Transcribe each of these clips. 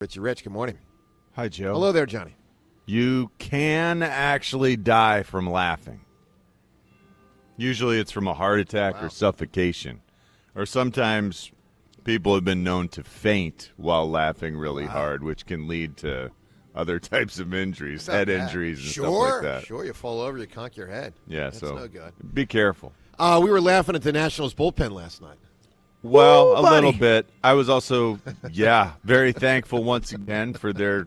Richie Rich, good morning. Hi, Joe. Hello there, Johnny. You can actually die from laughing. Usually it's from a heart attack or suffocation. Or sometimes people have been known to faint while laughing really hard, which can lead to other types of injuries, head injuries and stuff like that. Sure, you fall over, you conk your head. Yeah, That's so no good. Be careful. We were laughing at the Nationals bullpen last night. Well, Ooh, a little bit. I was also, very thankful once again for their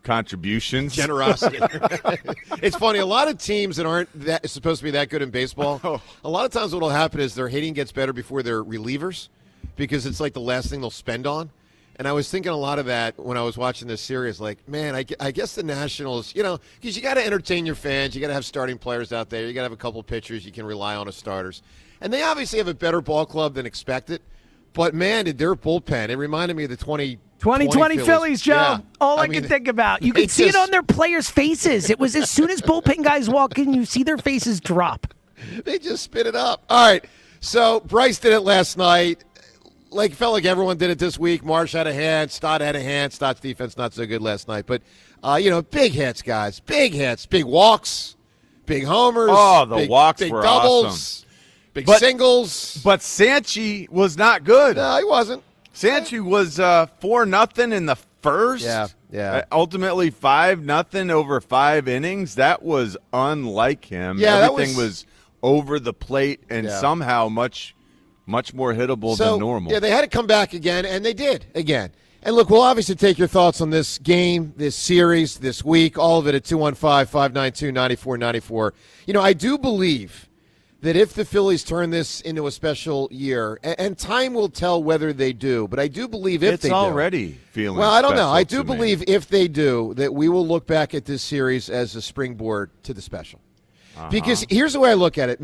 contributions. Generosity. It's funny. A lot of teams that aren't supposed to be that good in baseball, a lot of times what will happen is their hitting gets better before their relievers because it's like the last thing they'll spend on. And I was thinking a lot of that when I was watching this series. Like, man, I guess the Nationals, because you got to entertain your fans. You got to have starting players out there. You got to have a couple of pitchers you can rely on as starters. And they obviously have a better ball club than expected. But, man, did their bullpen, it reminded me of the 2020 Phillies, Joe. Yeah. All I can think about. You could see it on their players' faces. It was as soon as bullpen guys walk in, you see their faces drop. They just spit it up. All right, so Bryce did it last night. Felt like everyone did it this week. Marsh had a hand. Stott had a hand. Stott's defense not so good last night. But, big hits, guys. Big hits. Big walks. Big homers. Oh, the walks big were doubles. awesome. Big singles. But Sanchi was not good. No, he wasn't. Sanchi was 4-0 in the first. Yeah. Ultimately 5-0 over 5 innings. That was unlike him. Yeah, Everything was over the plate and somehow much more hittable than normal. Yeah, they had to come back again, and they did again. And look, we'll obviously take your thoughts on this game, this series, this week, all of it at 215-592-9494. I do believe that if the Phillies turn this into a special year, and time will tell whether they do, but I do believe if they do. It's already feeling Well, I don't know. I do special to believe me. if they do, that we will look back at this series as a springboard to the special. Because here's the way I look at it.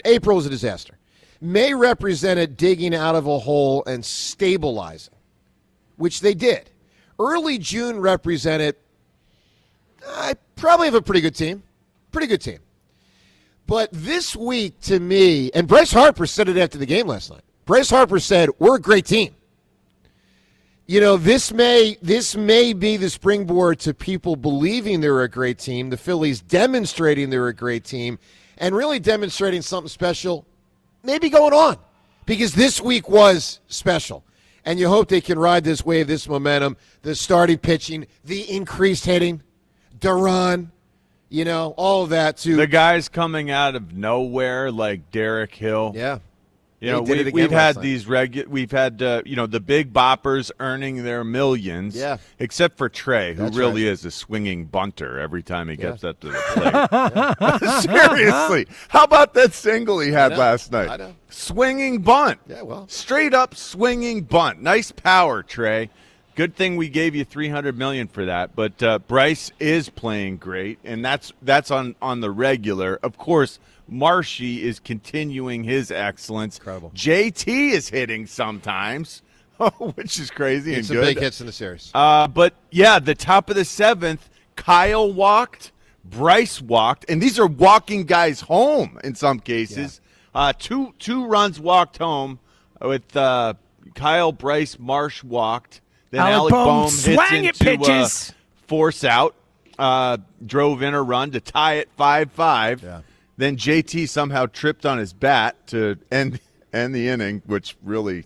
April was a disaster. May represented digging out of a hole and stabilizing, which they did. Early June represented, I probably have a pretty good team. But this week, to me, and Bryce Harper said it after the game last night. Bryce Harper said, we're a great team. This may be the springboard to people believing they're a great team, the Phillies demonstrating they're a great team, and really demonstrating something special maybe going on. Because this week was special. And you hope they can ride this wave, this momentum, the starting pitching, the increased hitting, Duran, all of that too. The guys coming out of nowhere like Derek Hill. Yeah. We've had these we've had the big boppers earning their millions. Yeah. Except for Trey, who That's really right. is a swinging bunter every time he gets up to the plate. Seriously, how about that single he had last night? I know. Swinging bunt. Yeah, well. Straight up swinging bunt. Nice power, Trey. Good thing we gave you $300 million for that. But Bryce is playing great, and that's on the regular. Of course, Marshy is continuing his excellence. Incredible. JT is hitting sometimes, which is crazy and Some good. big hits in the series. But the top of the 7th, Kyle walked, Bryce walked, and these are walking guys home in some cases. Two runs walked home with Kyle, Bryce, Marsh walked. Then Alec Bohm hits into force out, drove in a run to tie it 5-5. Yeah. Then JT somehow tripped on his bat to end the inning, which really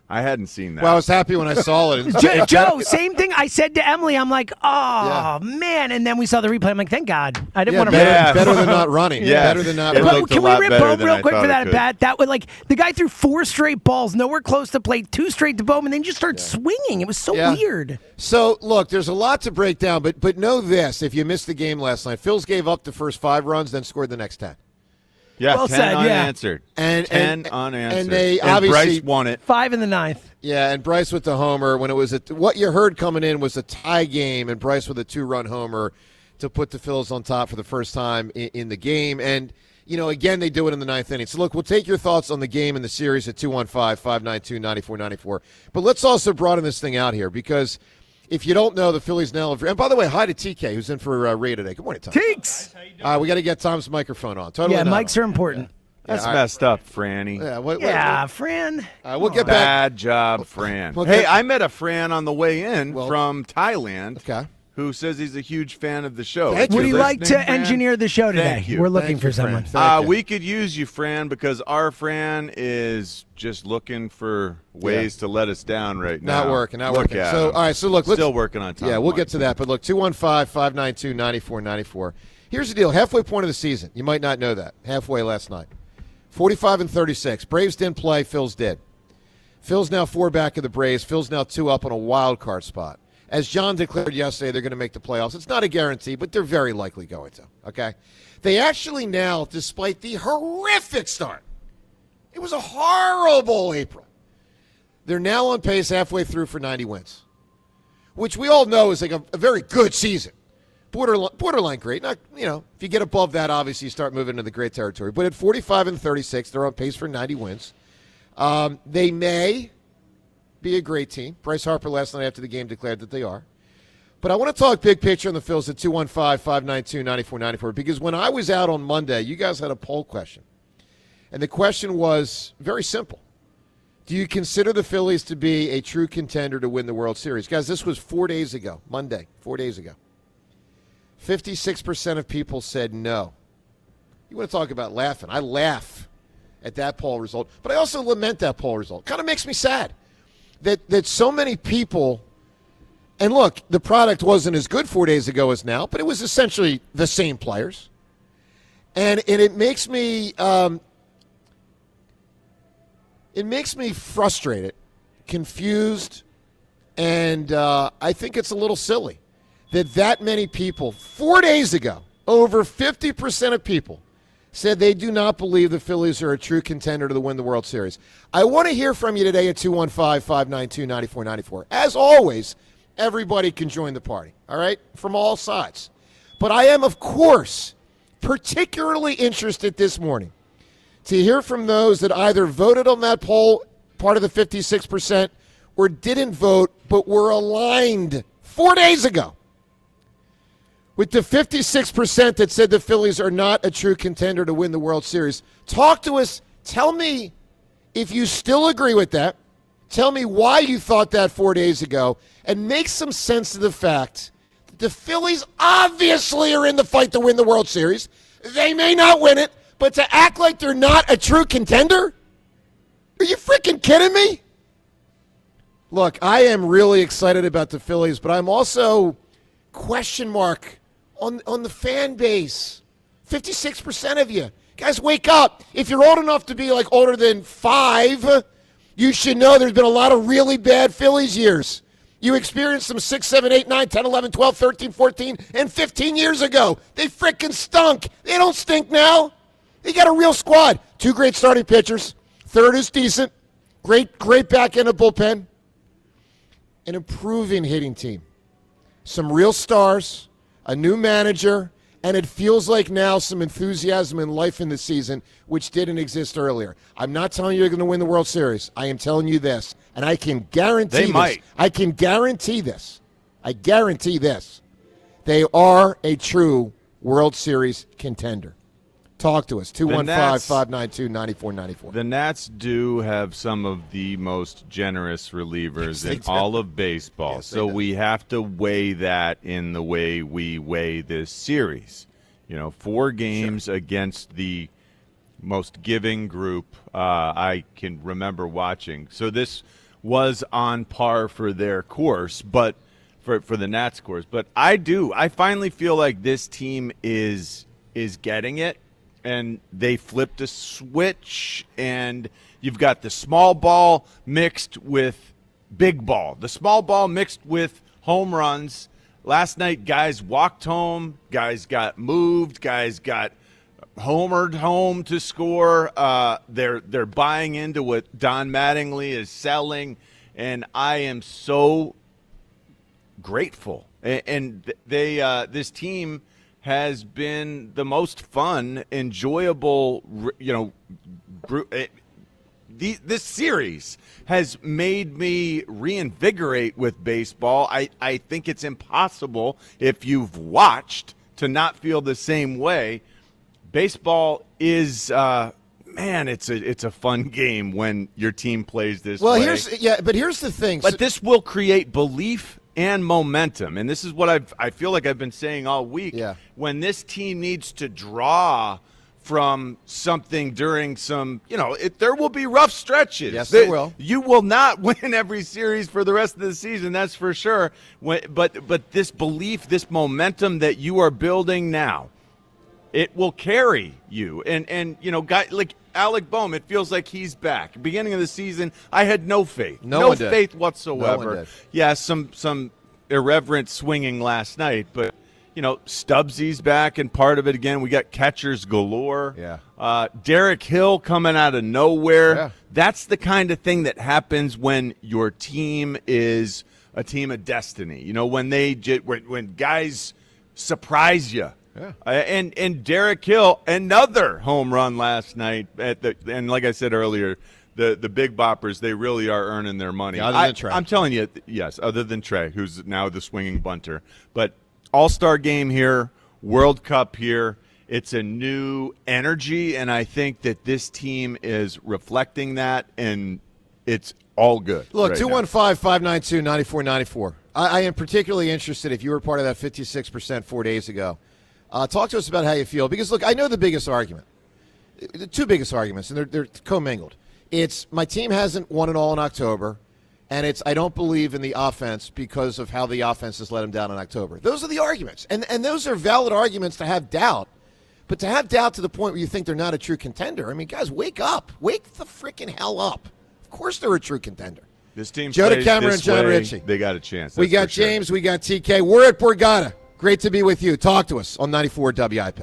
I hadn't seen that. Well, I was happy when I saw it. Joe, same thing I said to Emily. I'm like, man. And then we saw the replay. I'm like, thank God. I didn't want to better than not running. Yeah. Better than not It running. looked Can a we lot rip better Bohm than real I quick thought for it that at could. bat? That would the guy threw 4 straight balls, nowhere close to plate, 2 straight to Bohm, and then just started swinging. It was so weird. So, look, there's a lot to break down, but know this. If you missed the game last night, Phils gave up the first 5 runs, then scored the next 10. Yeah, Well 10 said, unanswered. And 10 unanswered. And they and obviously Bryce won it. 5 in the 9th. Yeah, and Bryce with the homer when it was what you heard coming in was a tie game, and Bryce with a 2-run homer to put the Phils on top for the first time in the game. And again, they do it in the 9th inning. So look, we'll take your thoughts on the game and the series at 215-592-9494. But let's also broaden this thing out here because if you don't know, the Phillies now have, and by the way, hi to TK who's in for Ray today. Good morning, Tom. Teeks! We got to get Tom's microphone on. Totally Yeah, not mics on. are important. That's messed up, Franny. Yeah, Fran. We'll get back. Bad job, Fran. Hey, I met a Fran on the way in from Thailand. Okay. Who says he's a huge fan of the show. Would you like to engineer the show today? Thank you. We're looking for someone. We could use you, Fran, because our Fran is just looking for ways to let us down right now. Not working. So, all right, so look. Still working on time. Yeah, we'll get to that. But look, 215-592-9494. Here's the deal. Halfway point of the season. You might not know that. Halfway last night. 45-36. Braves didn't play. Phil's did. Phil's now 4 back of the Braves. Phil's now 2 up on a wild card spot. As John declared yesterday, they're going to make the playoffs. It's not a guarantee, but they're very likely going to, okay? They actually now, despite the horrific start, it was a horrible April, they're now on pace halfway through for 90 wins, which we all know is like a very good season. Borderline great. Not, if you get above that, obviously you start moving into the great territory. But at 45-36, they're on pace for 90 wins. They may be a great team. Bryce Harper last night after the game declared that they are. But I want to talk big picture on the Phils at 215-592-9494 because when I was out on Monday, you guys had a poll question. And the question was very simple. Do you consider the Phillies to be a true contender to win the World Series? Guys, this was 4 days ago, Monday, 4 days ago. 56% of people said no. You want to talk about laughing. I laugh at that poll result, but I also lament that poll result. Kind of makes me sad. That so many people, and look, the product wasn't as good 4 days ago as now, but it was essentially the same players. And it makes me frustrated, confused, and I think it's a little silly that many people, 4 days ago, over 50% of people said they do not believe the Phillies are a true contender to win the World Series. I want to hear from you today at 215-592-9494. As always, everybody can join the party, all right, from all sides. But I am, of course, particularly interested this morning to hear from those that either voted on that poll, part of the 56%, or didn't vote but were aligned 4 days ago with the 56% that said the Phillies are not a true contender to win the World Series. Talk to us. Tell me if you still agree with that. Tell me why you thought that 4 days ago, and make some sense of the fact that the Phillies obviously are in the fight to win the World Series. They may not win it, but to act like they're not a true contender? Are you freaking kidding me? Look, I am really excited about the Phillies, but I'm also question mark on the fan base. 56% of you. Guys, wake up. If you're old enough to be like older than 5, you should know there's been a lot of really bad Phillies years. You experienced them 6, 7, 8, 9, 10, 11, 12, 13, 14, and 15 years ago. They freaking stunk. They don't stink now. They got a real squad. 2 great starting pitchers. Third is decent. Great back end of bullpen. An improving hitting team. Some real stars, a new manager, and it feels like now some enthusiasm and life in the season, which didn't exist earlier. I'm not telling you you're going to win the World Series. I am telling you this, and I can guarantee they this. Might. I can guarantee this. I guarantee this. They are a true World Series contender. Talk to us, 215-592-9494. The Nats do have some of the most generous relievers in all of baseball, so we have to weigh that in the way we weigh this series. 4 games against the most giving group I can remember watching. So this was on par for their course, but for the Nats course. But I finally feel like this team is getting it. And they flipped a switch, and you've got the small ball mixed with big ball. The small ball mixed with home runs. Last night, guys walked home. Guys got moved. Guys got homered home to score. They're buying into what Don Mattingly is selling, and I am so grateful. And this team has been the most fun, enjoyable, this series has made me reinvigorate with baseball. I think it's impossible, if you've watched, to not feel the same way. Baseball is man, it's a fun game when your team plays this Well, way. here's the thing. But this will create belief and momentum, and this is what I feel like I've been saying all week. Yeah. When this team needs to draw from something during some, there will be rough stretches. Yes, there will. You will not win every series for the rest of the season, that's for sure. But this belief, this momentum that you are building now, it will carry you. And guy like Alec Boehm, it feels like he's back. Beginning of the season, I had no faith. No faith whatsoever. No one did. Yeah, some irreverent swinging last night, but Stubbsy's back and part of it again. We got catchers galore. Yeah. Derek Hill coming out of nowhere. Yeah. That's the kind of thing that happens when your team is a team of destiny. When guys surprise you. Yeah. And Derek Hill, another home run last night. And like I said earlier, the big boppers, they really are earning their money. Yeah, other than Trey. I'm telling you, yes, other than Trey, who's now the swinging bunter. But All-Star game here, World Cup here. It's a new energy, and I think that this team is reflecting that, and it's all good. Look, right 215-592-9494. I am particularly interested if you were part of that 56% 4 days ago. Talk to us about how you feel. Because, look, I know the biggest argument. The two biggest arguments, and they're commingled. It's my team hasn't won it all in October, and it's I don't believe in the offense because of how the offense has let them down in October. Those are the arguments. And those are valid arguments to have doubt. But to have doubt to the point where you think they're not a true contender, I mean, guys, wake up. Wake the freaking hell up. Of course they're a true contender. This team Joe plays DeCamera this and John way, Ritchie. they got a chance. We got for sure. James. We got TK. We're at Borgata. Great to be with you. Talk to us on 94 WIP.